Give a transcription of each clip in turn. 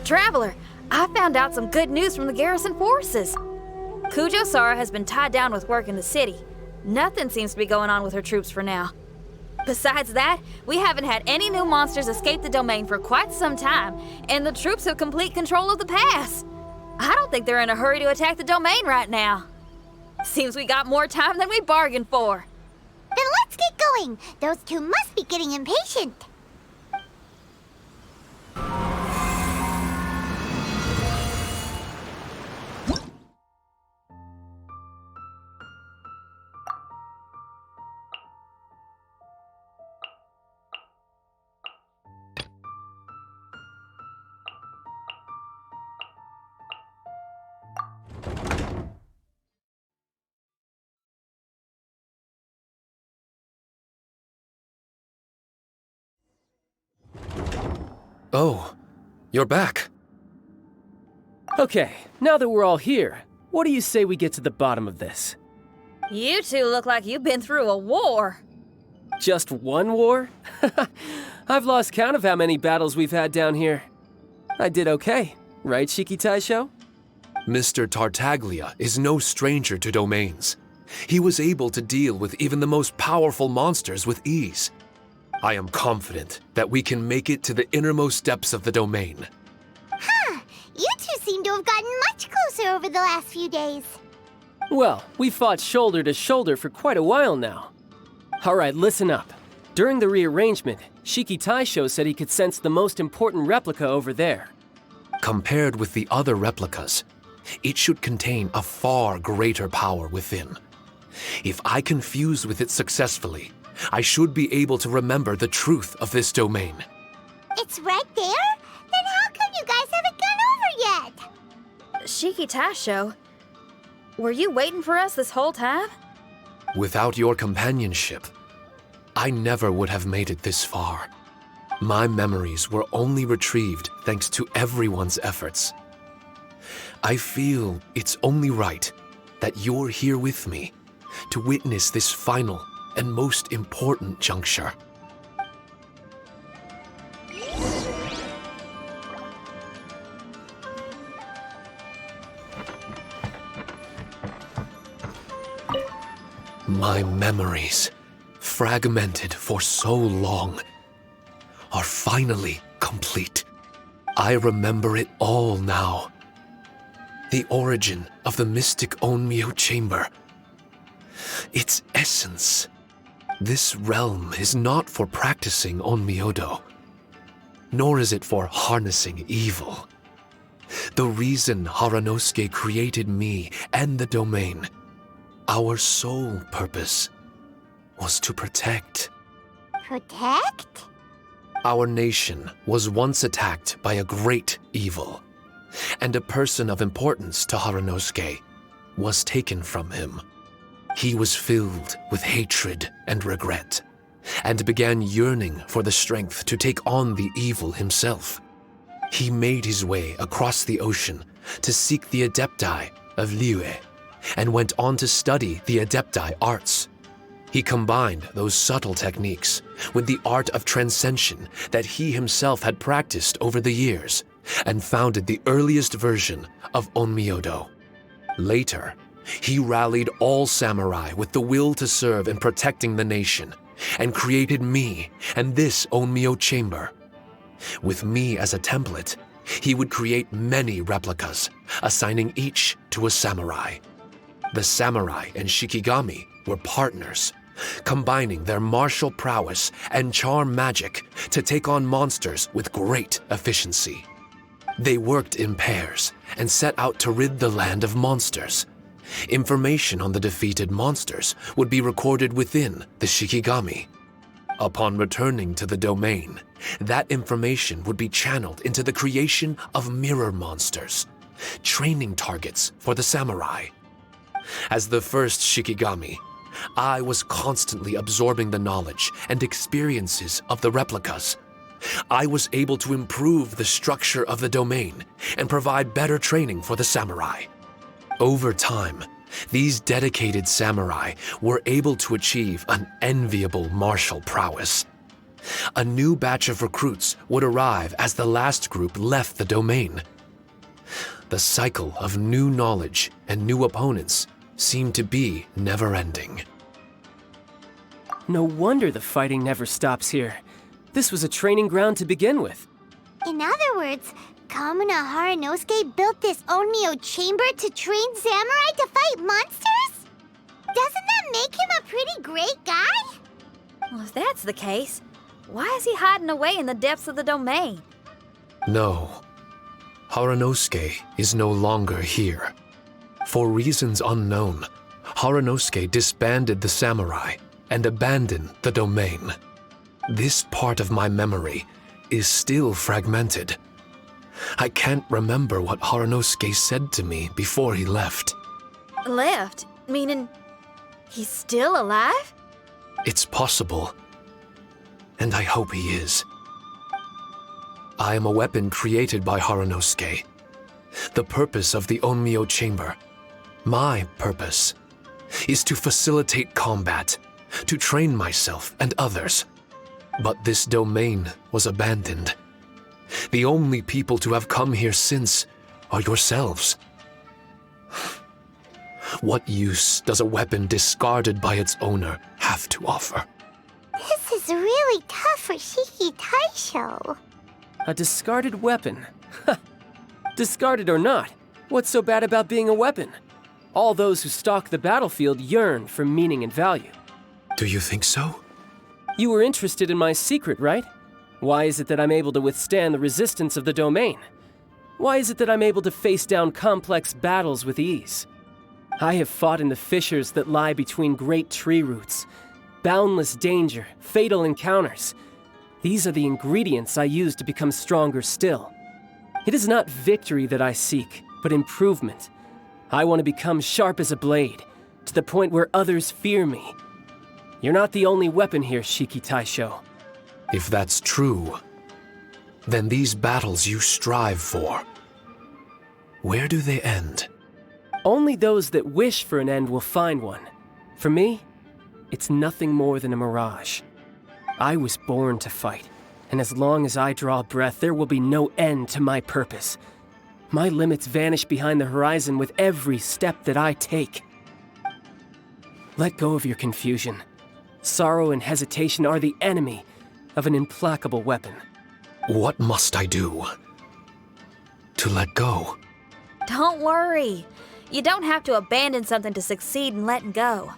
Traveler, I found out some good news from the garrison forces. Kujo-Sara has been tied down with work in the city. Nothing seems to be going on with her troops for now. Besides that, we haven't had any new monsters escape the domain for quite some time, and the troops have complete control of the pass. I don't think they're in a hurry to attack the domain right now. Seems we got more time than we bargained for. Then let's get going. Those two must be getting impatient. Oh, you're back. Okay, now that we're all here, what do you say we get to the bottom of this? You two look like you've been through a war. Just one war? I've lost count of how many battles we've had down here. I did okay, right, Shiki Taisho? Mr. Tartaglia is no stranger to domains. He was able to deal with even the most powerful monsters with ease. I am confident that we can make it to the innermost depths of the domain. Huh. You two seem to have gotten much closer over the last few days. Well, we fought shoulder to shoulder for quite a while now. All right, listen up. During the rearrangement, Shiki Taisho said he could sense the most important replica over there. Compared with the other replicas, it should contain a far greater power within. If I can fuse with it successfully, I should be able to remember the truth of this domain. It's right there? Then how come you guys haven't gone over yet? Shiki Taisho, were you waiting for us this whole time? Without your companionship, I never would have made it this far. My memories were only retrieved thanks to everyone's efforts. I feel it's only right that you're here with me to witness this final and most important juncture. My memories, fragmented for so long, are finally complete. I remember it all now. The origin of the mystic Onmyo chamber. Its essence. This realm is not for practicing Onmyodo, nor is it for harnessing evil. The reason Harunosuke created me and the domain, our sole purpose, was to protect. Protect? Our nation was once attacked by a great evil, and a person of importance to Harunosuke was taken from him. He was filled with hatred and regret, and began yearning for the strength to take on the evil himself. He made his way across the ocean to seek the Adepti of Liyue, and went on to study the Adepti arts. He combined those subtle techniques with the art of transcension that he himself had practiced over the years, and founded the earliest version of Onmyodo. Later, he rallied all samurai with the will to serve in protecting the nation, and created me and this Onmyo chamber. With me as a template, he would create many replicas, assigning each to a samurai. The samurai and Shikigami were partners, combining their martial prowess and charm magic to take on monsters with great efficiency. They worked in pairs and set out to rid the land of monsters. Information on the defeated monsters would be recorded within the Shikigami. Upon returning to the domain, that information would be channeled into the creation of mirror monsters, training targets for the samurai. As the first Shikigami, I was constantly absorbing the knowledge and experiences of the replicas. I was able to improve the structure of the domain and provide better training for the samurai. Over time, these dedicated samurai were able to achieve an enviable martial prowess. A new batch of recruits would arrive as the last group left the domain. The cycle of new knowledge and new opponents seemed to be never-ending. No wonder the fighting never stops here. This was a training ground to begin with. In other words, Kamuna Harunosuke built this Onmyo chamber to train samurai to fight monsters? Doesn't that make him a pretty great guy? Well, if that's the case, why is he hiding away in the depths of the domain? No. Harunosuke is no longer here. For reasons unknown, Harunosuke disbanded the samurai and abandoned the domain. This part of my memory is still fragmented. I can't remember what Harunosuke said to me before he left. Left? Meaning he's still alive? It's possible, and I hope he is. I am a weapon created by Harunosuke. The purpose of the Onmyo chamber, my purpose, is to facilitate combat, to train myself and others. But this domain was abandoned. The only people to have come here since are yourselves. What use does a weapon discarded by its owner have to offer? This is really tough for Shiki Taisho. A discarded weapon. Discarded or not, what's so bad about being a weapon? All those who stalk the battlefield yearn for meaning and value. Do you think so? You were interested in my secret, right? Why is it that I'm able to withstand the resistance of the domain? Why is it that I'm able to face down complex battles with ease? I have fought in the fissures that lie between great tree roots. Boundless danger, fatal encounters. These are the ingredients I use to become stronger still. It is not victory that I seek, but improvement. I want to become sharp as a blade, to the point where others fear me. You're not the only weapon here, Shiki Taisho. If that's true, then these battles you strive for, where do they end? Only those that wish for an end will find one. For me, it's nothing more than a mirage. I was born to fight, and as long as I draw breath, there will be no end to my purpose. My limits vanish behind the horizon with every step that I take. Let go of your confusion. Sorrow and hesitation are the enemy of an implacable weapon. What must I do to let go? Don't worry. You don't have to abandon something to succeed in letting go.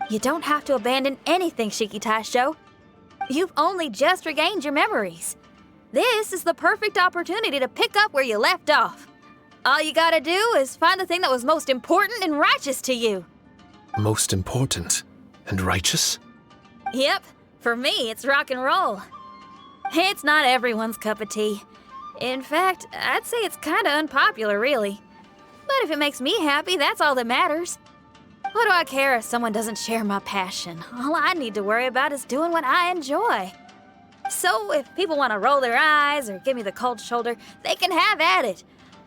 You don't have to abandon anything, Shiki Taisho. You've only just regained your memories. This is the perfect opportunity to pick up where you left off. All you gotta do is find the thing that was most important and righteous to you. Most important and righteous? Yep, for me, it's rock and roll. It's not everyone's cup of tea. In fact, I'd say it's kinda unpopular, really. But if it makes me happy, that's all that matters. What do I care if someone doesn't share my passion? All I need to worry about is doing what I enjoy. So if people want to roll their eyes or give me the cold shoulder, they can have at it.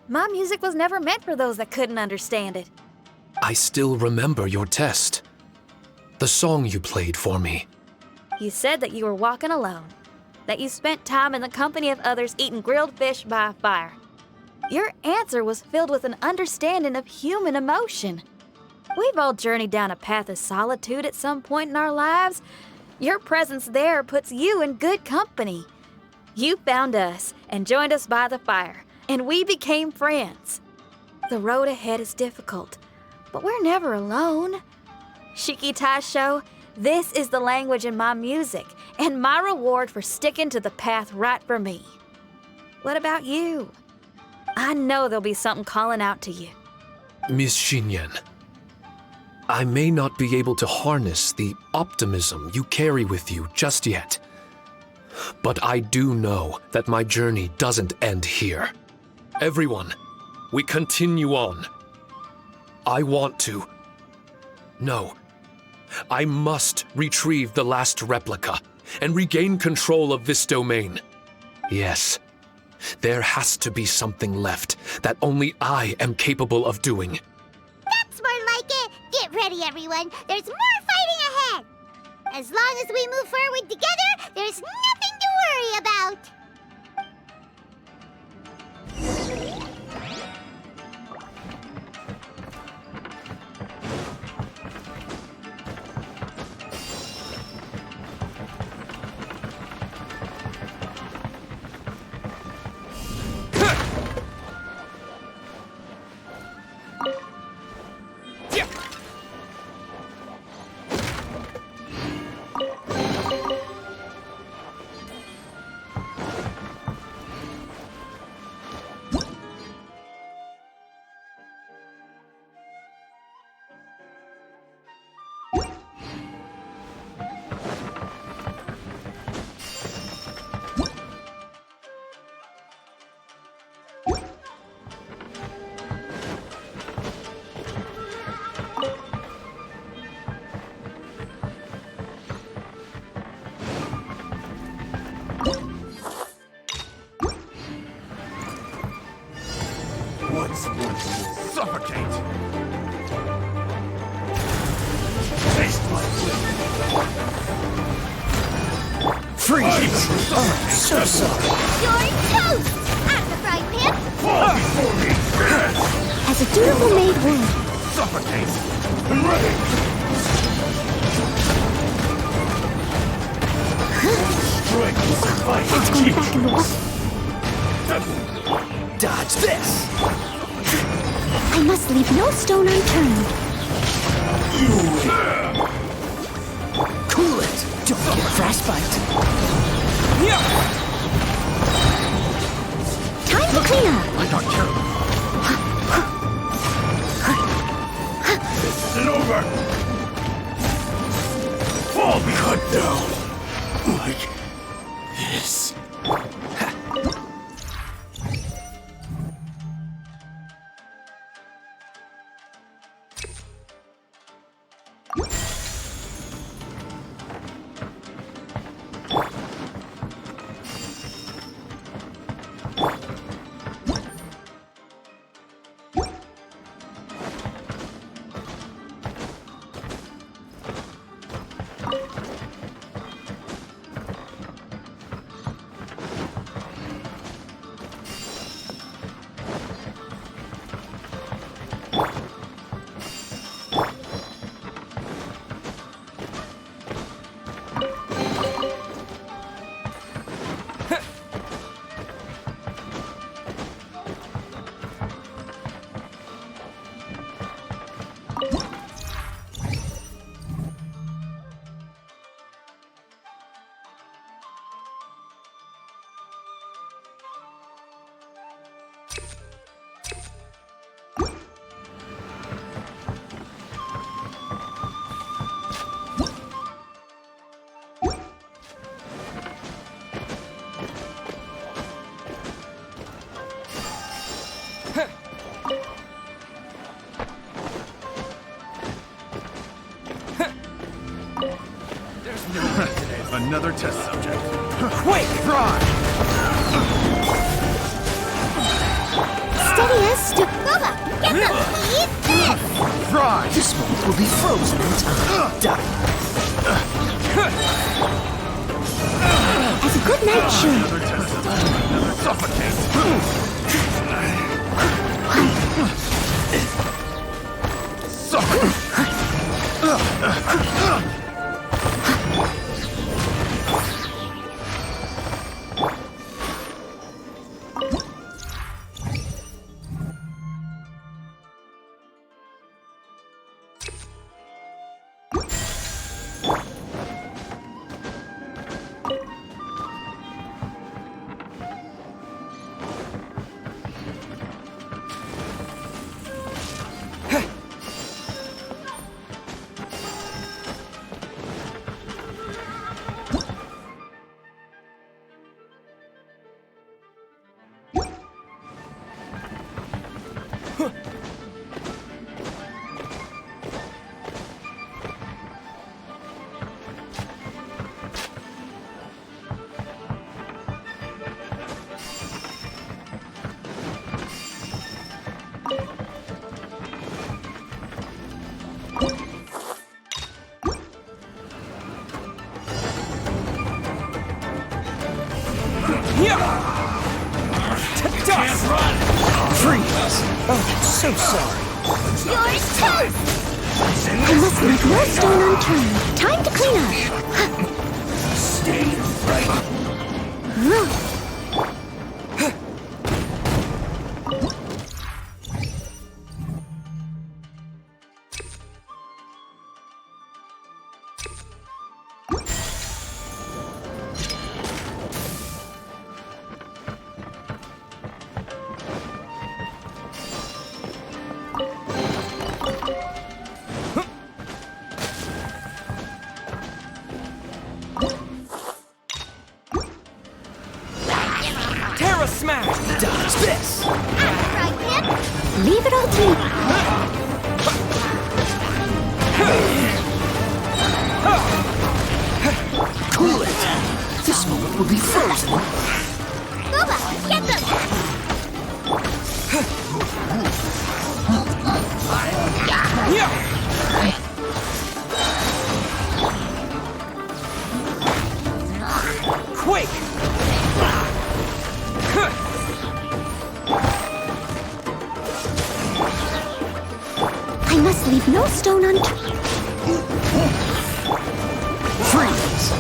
My music was never meant for those that couldn't understand it. I still remember your test. The song you played for me. You said that you were walking alone, that you spent time in the company of others eating grilled fish by a fire. Your answer was filled with an understanding of human emotion. We've all journeyed down a path of solitude at some point in our lives. Your presence there puts you in good company. You found us and joined us by the fire, and we became friends. The road ahead is difficult, but we're never alone. Shiki Taisho, this is the language in my music, and my reward for sticking to the path right for me. What about you? I know there'll be something calling out to you. Miss Xinyan, I may not be able to harness the optimism you carry with you just yet. But I do know that my journey doesn't end here. Everyone, we continue on. I want to. No. I must retrieve the last replica and regain control of this domain. Yes. There has to be something left that only I am capable of doing. That's more like it. Get ready, everyone. There's more fighting ahead. As long as we move forward together, there's nothing to worry about. Suffocate! Taste my freeze! Oh, so sorry. You're toast! At the frying pan! Fall before me! As a dutiful maid would. Suffocate! I'm ready! Strike will survive That's the going back in the water. Dodge this! I must leave no stone unturned. Cool it! Don't get frostbite! Time to clean up. I got careful. This isn't over! Fall be cut down! Like this. Another test subject. Quake! Fry! Steady as Stupova! Get them! Eat this! Fry! This moment will be frozen in time. Die! As a good night should. Another test subject. Another suffocate! Suffocate! this. Oh, so sorry. Yours too! I must leave no stone unturned. Time to clean up. Stay right. Dodge this! Right, Pip? Leave it all to me. Cool it. This moment will be frozen. Boba, get them! Quake! I must leave no stone unturned. Freeze!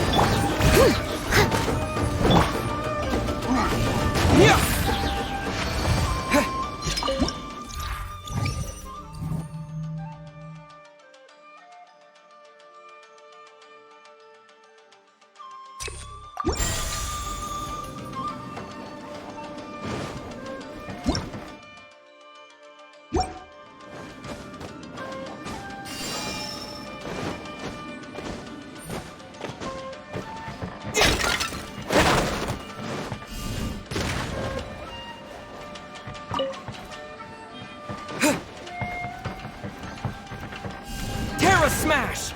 Terra Smash!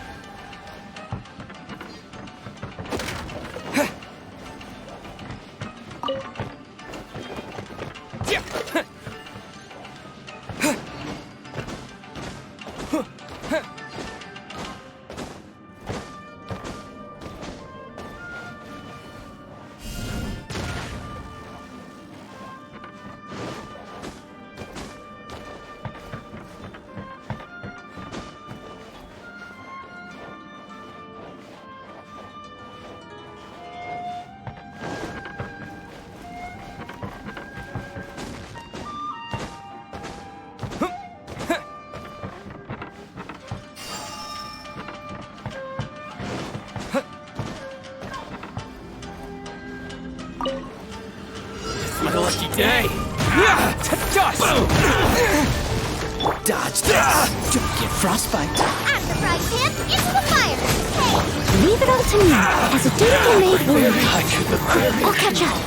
My lucky day! Dust! Dodge this. Don't get frostbite. At the right, Pip! Into the fire! Hey! Leave it all to me. As a dutiful maid warrior, I could look good. I'll catch up.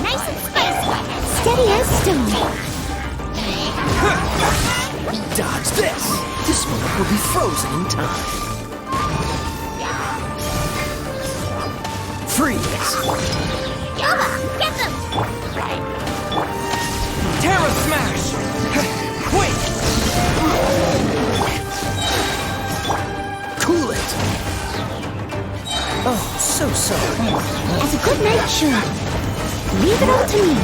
Nice and spicy! Steady as stone. Dodge this. This moment will be frozen in time. Freeze! Boba, get them! Terra Smash! Quake! Cool it. Oh, so sorry. As a good knight should. Leave it all to me.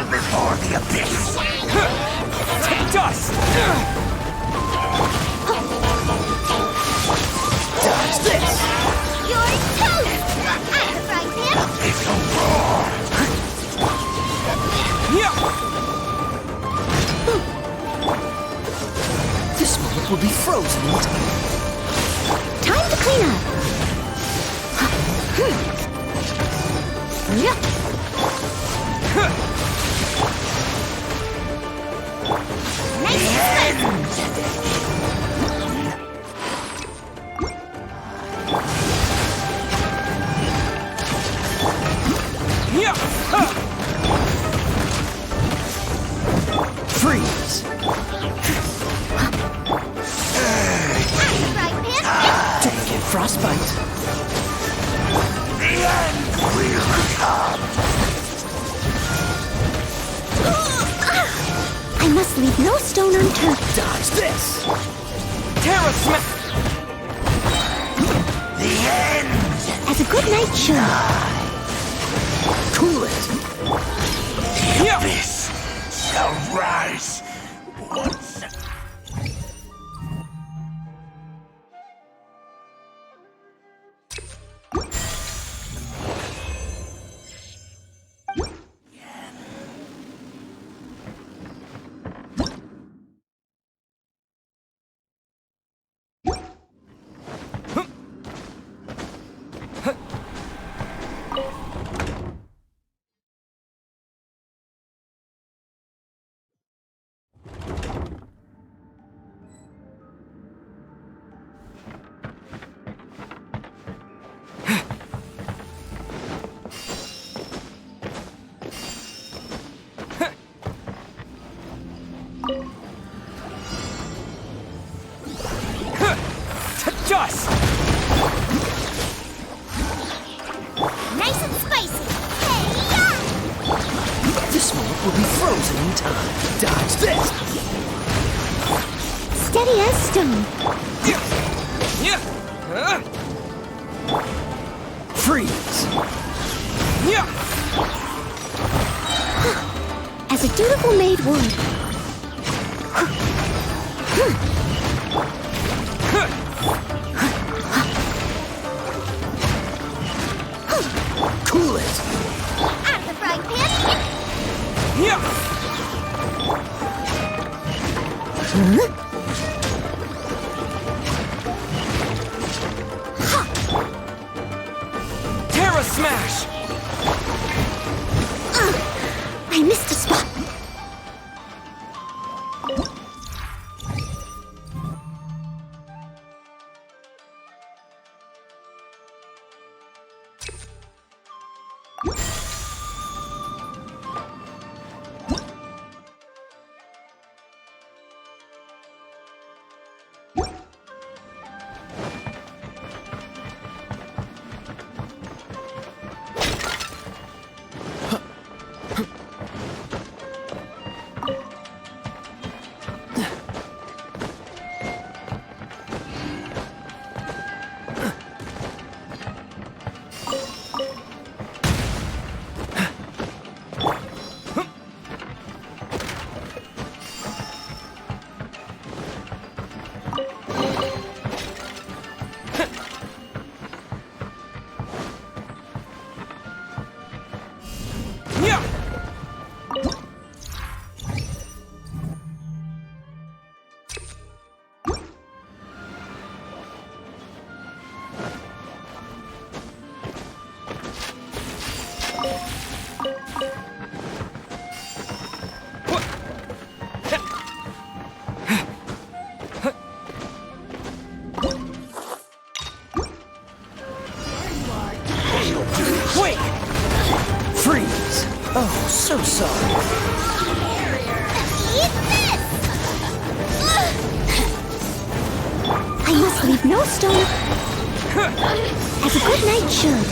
Before the abyss! Take dust! Dodge this! You're toast! I surprise him! It's a roar! This moment will be frozen in time. Time to clean up! Yeah. Freeze! Don't get frostbite. The end will come. I must leave no stone unturned. Dodge this! Terra smash! The end! As a good night should. Cool it! The abyss shall rise once again. Dust! Nice and spicy. Hey-ya! This moment will be frozen in time. Dodge this! Steady as stone. Freeze! Yeah! As a dutiful maid would. Cool it! Out of the frying pan! Yeah! Terra Smash! I missed a spot. Yeah! Wait! Freeze! Oh, so sorry. Eat this! I must leave no stone, as a good knight should.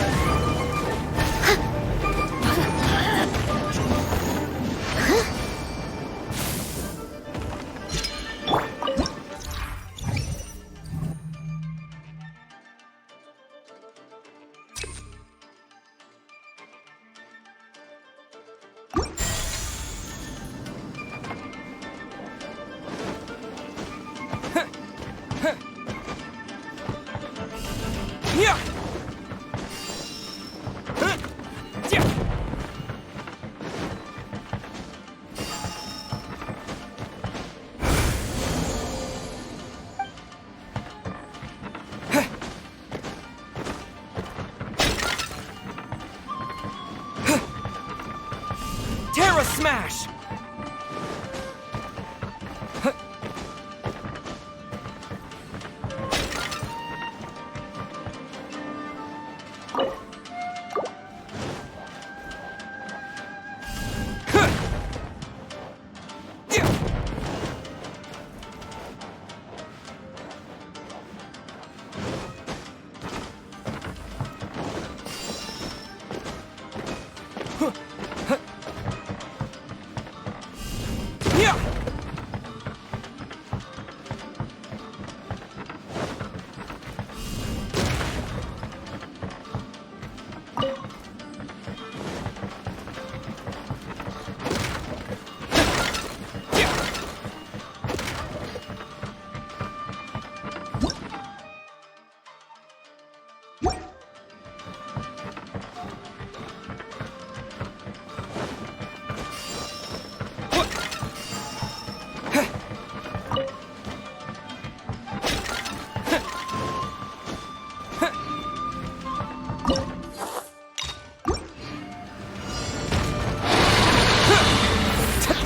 Yeah! Yeah! Terra Smash! Yeah!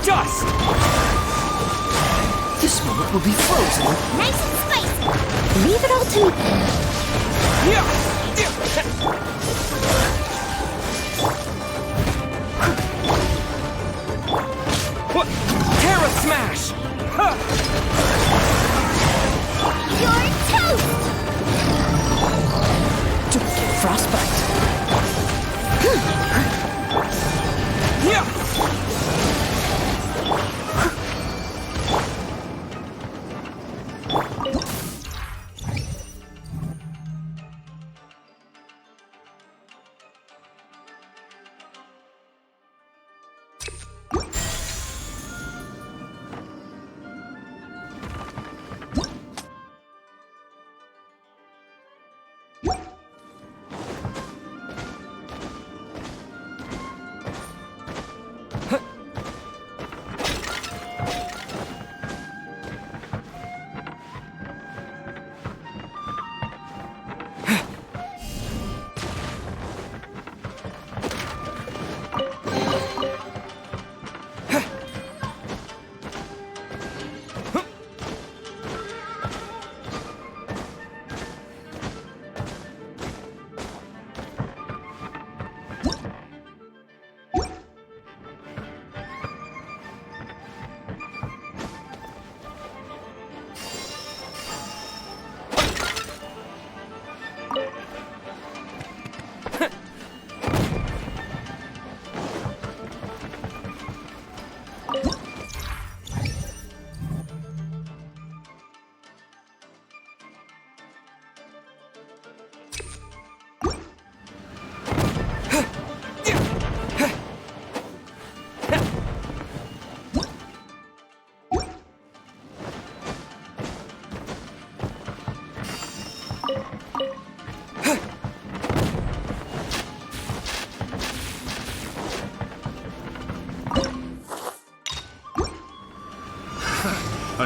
Dust! This moment will be frozen. Nice and spicy. Leave it all to me. Yeah! Terra Smash! Huh. You're toast! Don't get frostbite. Yeah!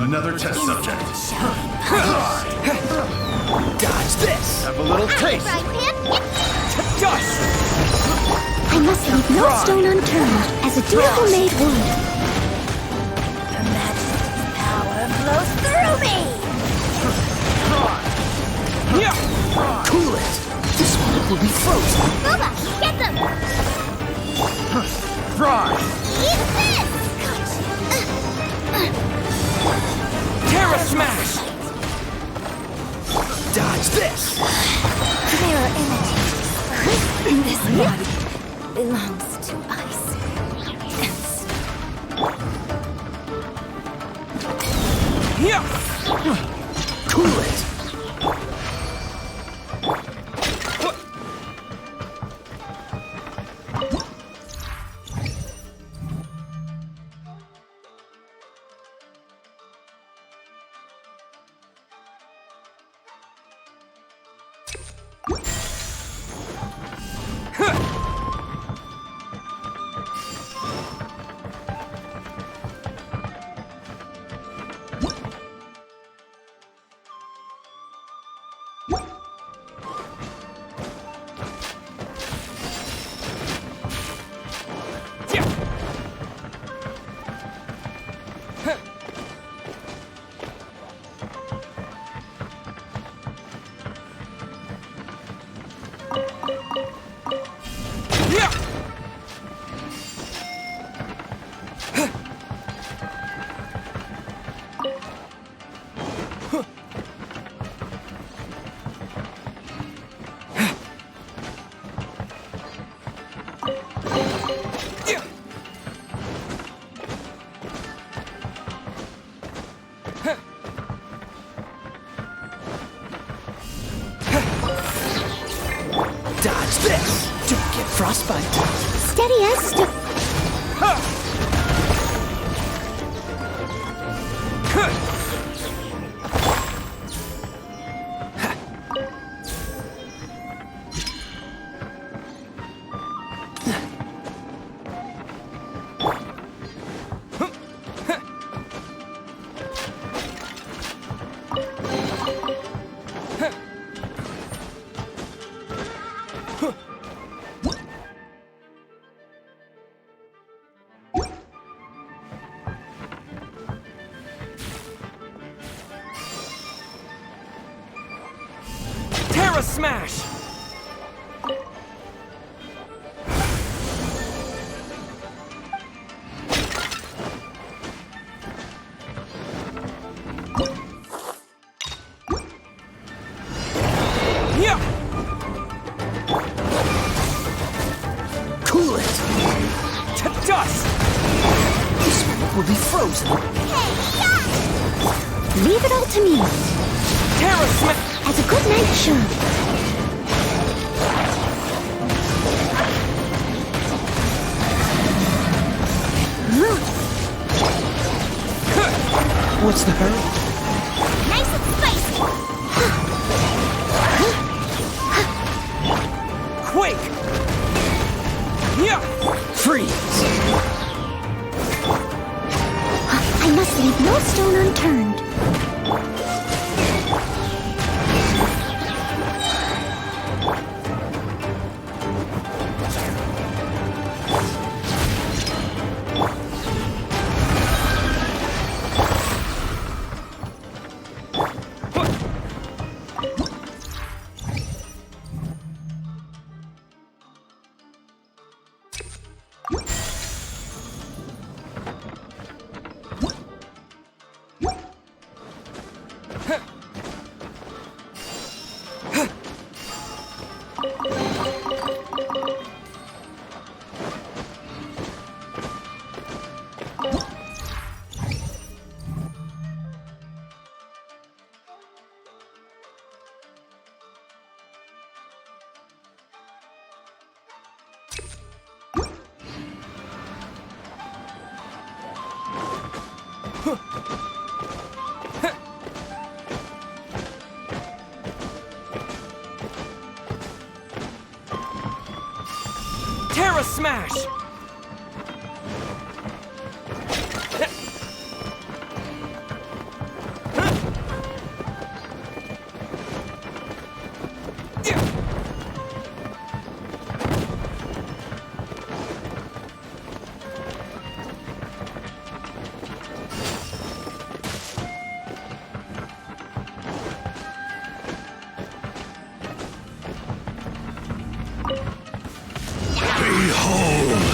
Another test subject. Dodge this! Have a little taste. Frying pan, Dust! I must leave no stone unturned, as a dutiful maid would. The magic power flows through me! Yeah! Cool it! This one will be frozen! Booba, get them! Fry! Eat this! Terra Smash! Dodge this! Mirror images. This body belongs to ice and snow. Yeah! Cool it! Dodge this! Don't get frostbite! Steady as stone. Terra Smash! Yeah! Cool it! To dust! This one will be frozen! Leave it all to me, Terra Smash! as a good knight should. What's the hurry? Nice and spicy. Quake! Yeah! Freeze! I must leave no stone unturned. Terra Smash!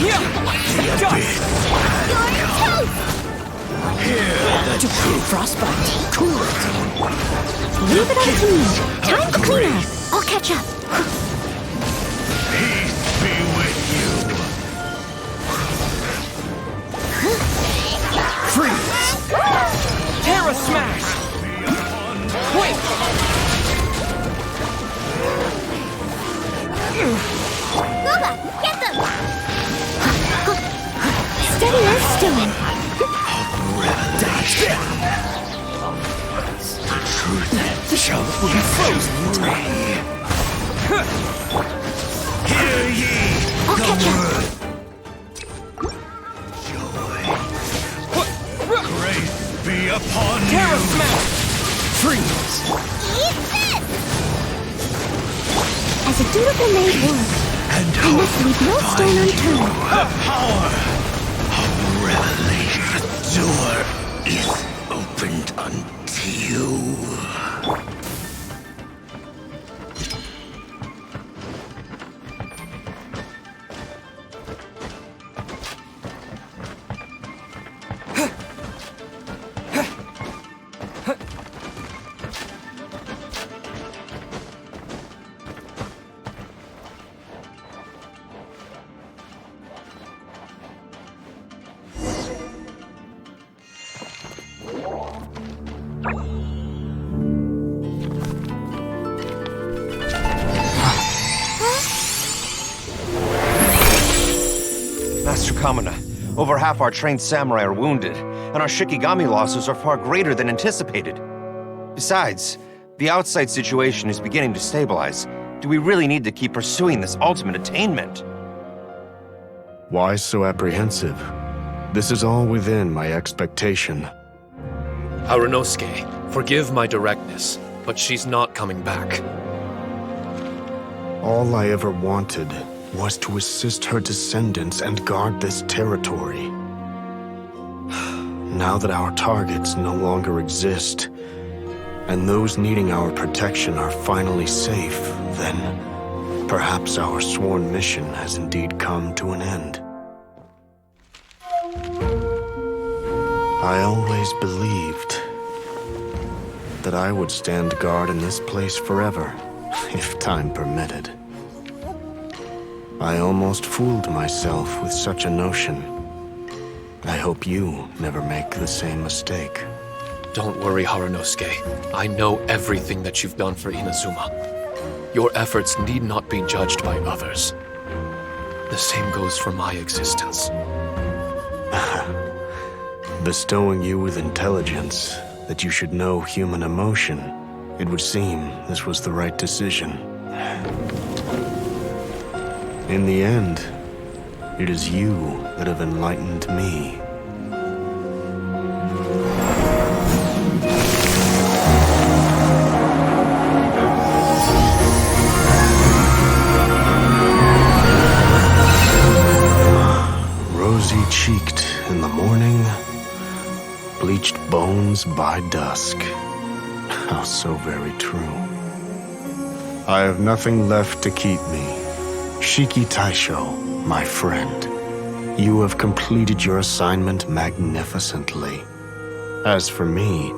Yeah! To dust! To cool frostbite. Cool it. Leave it up to me. Time to clean up. I'll catch up. Peace be with you. Freeze. Terra Smash! Quake! Gooba, get them! Steady as stone. Dodge that. The Charlotte will be frozen in time. Hear ye I'll the catch up. word. Joy. Grace be upon Terra you. Smash! Freeze. Eat this! As a dutiful maid work, And I must leave no stone unturned. the power of revelation. The door is opened unto you. Master Kamina, over half our trained samurai are wounded, and our Shikigami losses are far greater than anticipated. Besides, the outside situation is beginning to stabilize. Do we really need to keep pursuing this ultimate attainment? Why so apprehensive? This is all within my expectation. Harunosuke, forgive my directness, but she's not coming back. All I ever wanted was to assist her descendants and guard this territory. Now that our targets no longer exist, and those needing our protection are finally safe, then perhaps our sworn mission has indeed come to an end. I always believed that I would stand guard in this place forever, if time permitted. I almost fooled myself with such a notion. I hope you never make the same mistake. Don't worry, Harunosuke. I know everything that you've done for Inazuma. Your efforts need not be judged by others. The same goes for my existence. Bestowing you with intelligence, that you should know human emotion, it would seem this was the right decision. In the end, it is you that have enlightened me. Rosy-cheeked in the morning, bleached bones by dusk. How so very true. I have nothing left to keep me. Shiki Taishou, my friend, you have completed your assignment magnificently. As for me,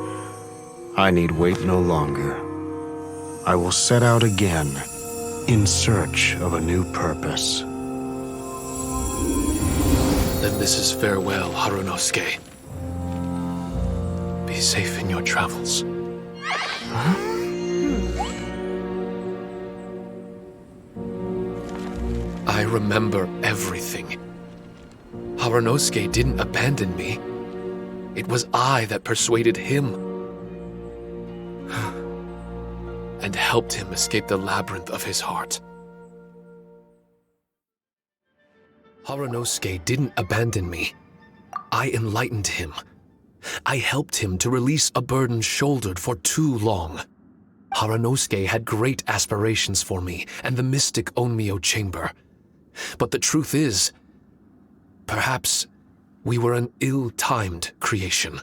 I need wait no longer. I will set out again, in search of a new purpose. Then this is farewell, Harunosuke. Be safe in your travels. I remember everything. Harunosuke didn't abandon me. It was I that persuaded him and helped him escape the labyrinth of his heart. Harunosuke didn't abandon me. I enlightened him. I helped him to release a burden shouldered for too long. Harunosuke had great aspirations for me and the mystic Onmyo chamber. But the truth is, perhaps we were an ill-timed creation.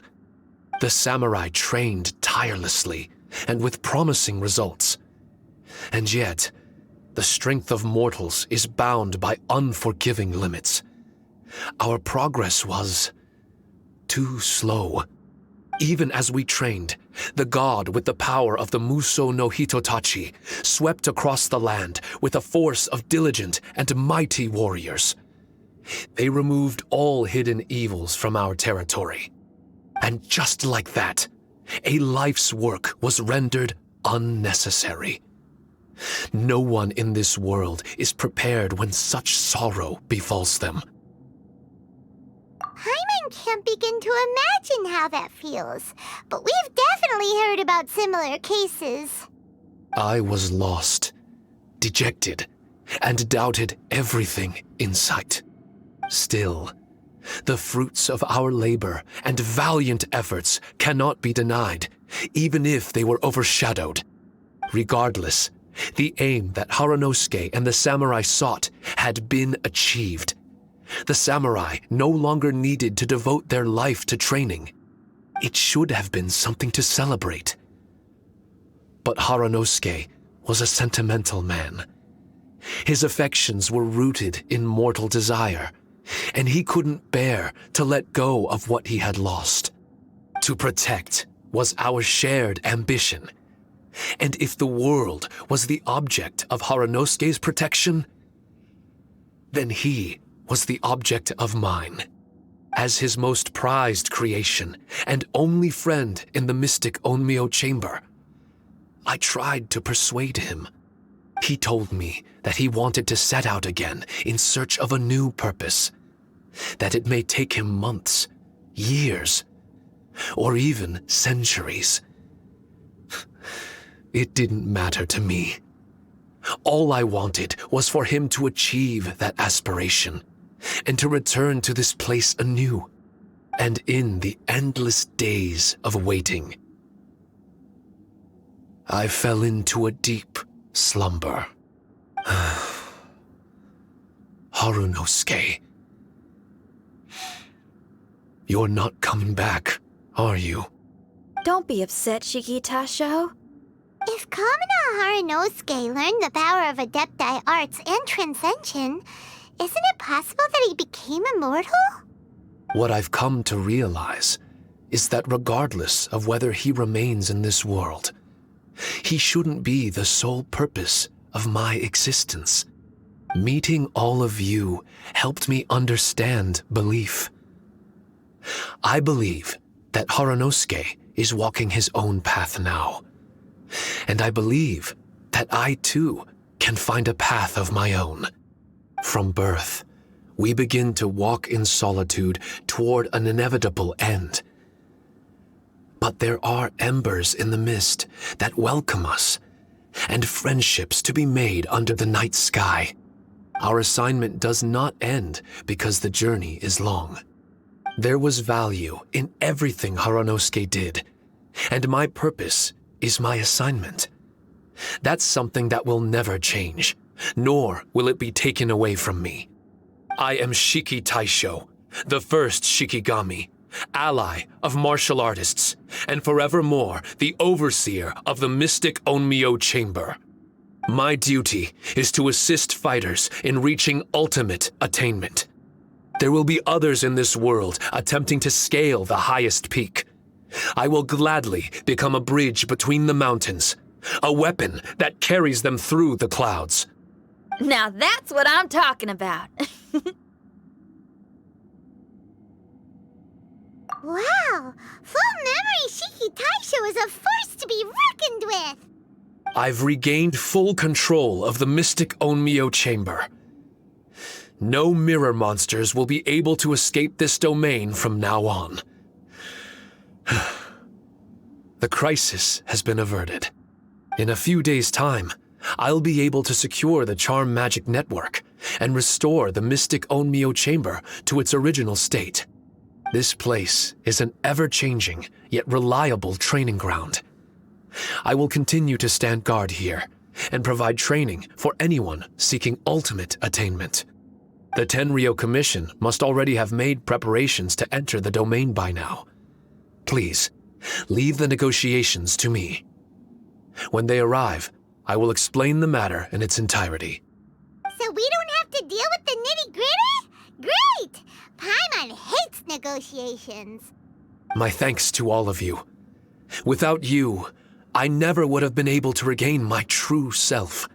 The samurai trained tirelessly and with promising results. And yet, the strength of mortals is bound by unforgiving limits. our progress was too slow. Even as we trained, the god with the power of the Muso no Hitotachi swept across the land with a force of diligent and mighty warriors. They removed all hidden evils from our territory. And just like that, a life's work was rendered unnecessary. No one in this world is prepared when such sorrow befalls them. Paimon can't begin to imagine how that feels, but we've definitely heard about similar cases. I was lost, dejected, and doubted everything in sight. Still, the fruits of our labor and valiant efforts cannot be denied, even if they were overshadowed. Regardless, the aim that Harunosuke and the samurai sought had been achieved. The samurai no longer needed to devote their life to training. It should have been something to celebrate. But Harunosuke was a sentimental man. His affections were rooted in mortal desire, and he couldn't bear to let go of what he had lost. To protect was our shared ambition. And if the world was the object of Harunosuke's protection, then he was the object of mine. As his most prized creation and only friend in the mystic Onmyo chamber, I tried to persuade him. He told me that he wanted to set out again in search of a new purpose, that it may take him months, years, or even centuries. It didn't matter to me. All I wanted was for him to achieve that aspiration and to return to this place anew. And in the endless days of waiting, I fell into a deep slumber. Harunosuke, you're not coming back, are you? Don't be upset, Shiki Taisho. If Kamina Harunosuke learned the power of Adepti arts and Transcension, isn't it possible that he became immortal? What I've come to realize is that regardless of whether he remains in this world, he shouldn't be the sole purpose of my existence. Meeting all of you helped me understand belief. I believe that Harunosuke is walking his own path now. And I believe that I too can find a path of my own. From birth, we begin to walk in solitude toward an inevitable end. But there are embers in the mist that welcome us, and friendships to be made under the night sky. Our assignment does not end because the journey is long. There was value in everything Harunosuke did, and my purpose is my assignment. That's something that will never change, nor will it be taken away from me. I am Shiki Taisho, the first Shikigami, ally of martial artists, and forevermore the overseer of the mystic Onmyo chamber. My duty is to assist fighters in reaching ultimate attainment. There will be others in this world attempting to scale the highest peak. I will gladly become a bridge between the mountains, a weapon that carries them through the clouds. Now that's what I'm talking about. Wow! Full memory Shiki Taisho is a force to be reckoned with! I've regained full control of the mystic Onmyo chamber. No mirror monsters will be able to escape this domain from now on. The crisis has been averted. In a few days' time, I'll be able to secure the charm magic network and restore the mystic Onmyo chamber to its original state. This place is an ever-changing yet reliable training ground. I will continue to stand guard here and provide training for anyone seeking ultimate attainment. The Tenryo Commission must already have made preparations to enter the domain by now. Please, leave the negotiations to me. When they arrive, I will explain the matter in its entirety. So we don't have to deal with the nitty-gritty? Great! negotiations. My thanks to all of you. Without you, I never would have been able to regain my true self.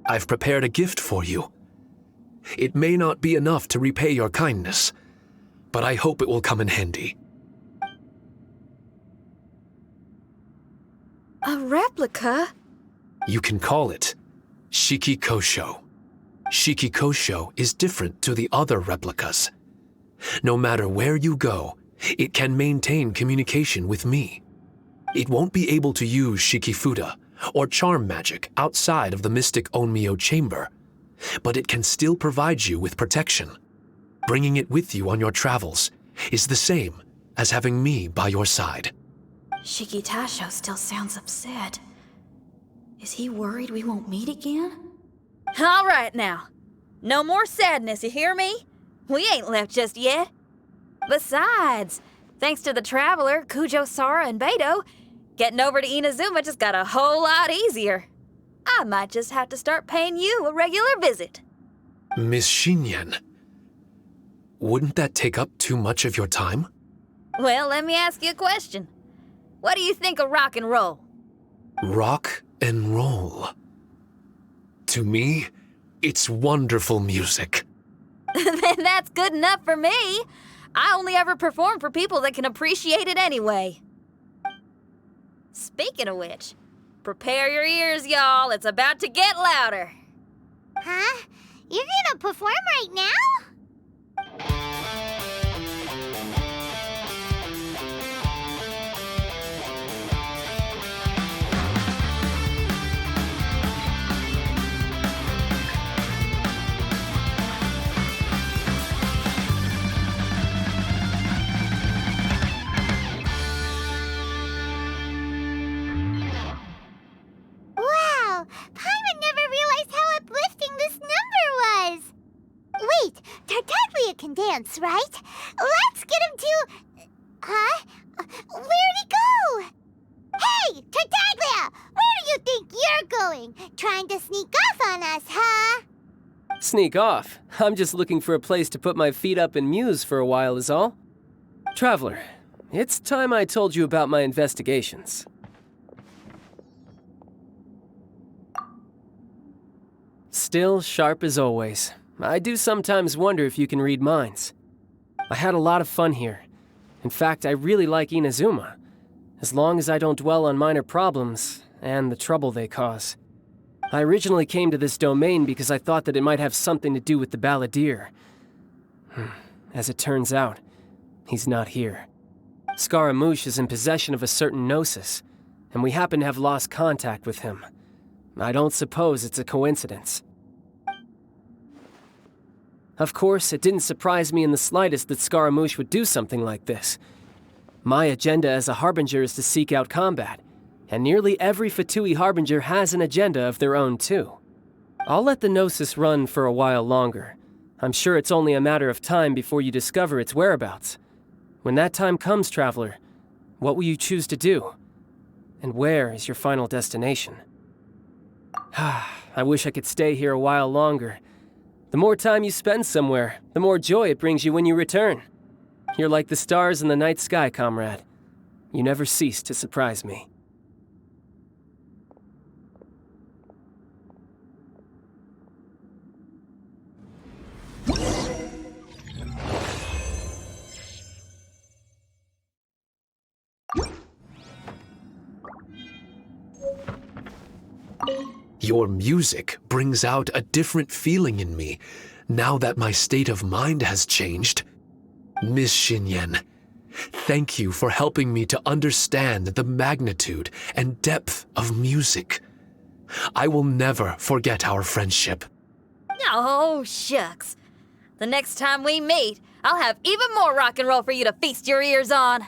I've prepared a gift for you. It may not be enough to repay your kindness, but I hope it will come in handy. A replica? You can call it Shiki Kosho. Shiki Kosho is different to the other replicas. No matter where you go, it can maintain communication with me. It won't be able to use Shikifuda or charm magic outside of the mystic Onmyo chamber, but it can still provide you with protection. Bringing it with you on your travels is the same as having me by your side. Shiki Taisho still sounds upset. Is he worried we won't meet again? All right now. No more sadness, you hear me? We ain't left just yet. Besides, thanks to the Traveler, Kujo, Sara, and Beidou, getting over to Inazuma just got a whole lot easier. I might just have to start paying you a regular visit. Miss Xinyan, wouldn't that take up too much of your time? Well, let me ask you a question. What do you think of rock and roll? Rock and roll. To me, it's wonderful music. Then that's good enough for me. I only ever perform for people that can appreciate it anyway. Speaking of which, prepare your ears, y'all. It's about to get louder. Huh? You're gonna perform right now? Wow! Paimon never realized how uplifting this number was! Wait, Tartaglia can dance, right? Let's get him to... Huh? Where'd he go? Hey, Tartaglia! Where do you think you're going? Trying to sneak off on us, huh? Sneak off? I'm just looking for a place to put my feet up and muse for a while is all. Traveler, it's time I told you about my investigations. Still sharp as always. I do sometimes wonder if you can read minds. I had a lot of fun here. In fact, I really like Inazuma, as long as I don't dwell on minor problems and the trouble they cause. I originally came to this domain because I thought that it might have something to do with the balladeer. As it turns out, he's not here. Scaramouche is in possession of a certain gnosis, and we happen to have lost contact with him. I don't suppose it's a coincidence. Of course, it didn't surprise me in the slightest that Scaramouche would do something like this. My agenda as a Harbinger is to seek out combat, and nearly every Fatui Harbinger has an agenda of their own too. I'll let the Gnosis run for a while longer. I'm sure it's only a matter of time before you discover its whereabouts. When that time comes, Traveler, what will you choose to do? And where is your final destination? I wish I could stay here a while longer. The more time you spend somewhere, the more joy it brings you when you return. You're like the stars in the night sky, comrade. You never cease to surprise me. Your music brings out a different feeling in me now that my state of mind has changed. Miss Xinyan, thank you for helping me to understand the magnitude and depth of music. I will never forget our friendship. Oh, shucks. The next time we meet, I'll have even more rock and roll for you to feast your ears on.